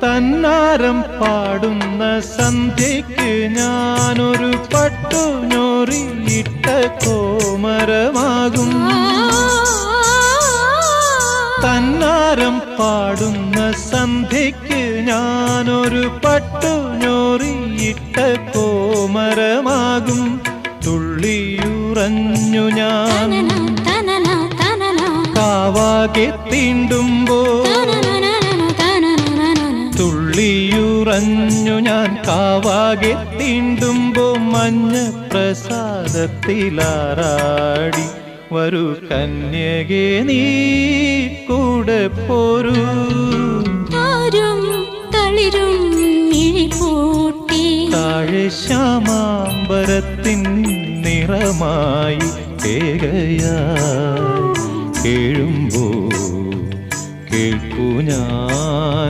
തന്നാരം പാടുന്ന സന്ധ്യയ്ക്ക് ഞാനൊരു പട്ടുഞൊറിയിട്ട കോമരമാകും. തന്നാരം പാടുന്ന സന്ധ്യയ്ക്ക് ഞാനൊരു പട്ടുഞൊറിയിട്ട കോമരമാകും. തുള്ളിയുറഞ്ഞു ഞാൻ കാവാകെ തീണ്ടുമ്പോൾ, തുള്ളിയുറഞ്ഞു ഞാൻ കാവാകെ തീണ്ടുമ്പോ മഞ്ഞ പ്രസാദത്തിലാറാടി വരൂ കന്യകേ നീ കൂടെ പോരൂ. താഴെ ശ്യാമാംബരത്തിൻ നിറമായി കേകയായി കേഴുമ്പോ കേൾക്കൂ ഞാൻ